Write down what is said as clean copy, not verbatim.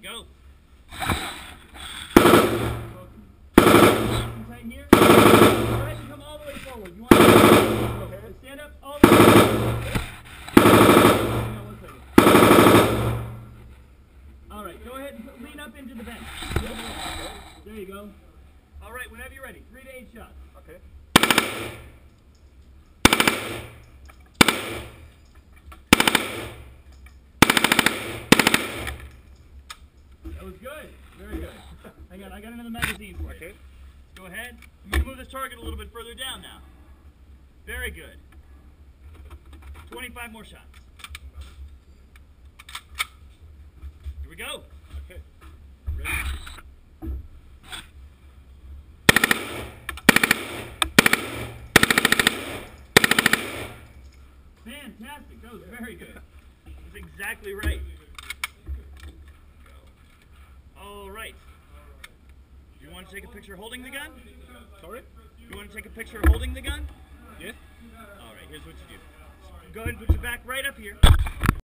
Go. Tighten here. Go ahead and come all the way forward. You want to stand up all the way forward. Hang on 1 second. All right, go ahead and lean up into the bench. There you go. All right, whenever you're ready. 3 to 8 shots. Okay. That was good. Very good. Hang on, I got another magazine for you. Okay. Go ahead. I'm going to move this target a little bit further down now. Very good. 25 more shots. Here we go. Okay. Ready? Fantastic. That was very good. That's exactly right. All right. You want to take a picture holding the gun? Sorry? You want to take a picture holding the gun? Yes. All right, here's what you do. Go ahead and put your back right up here.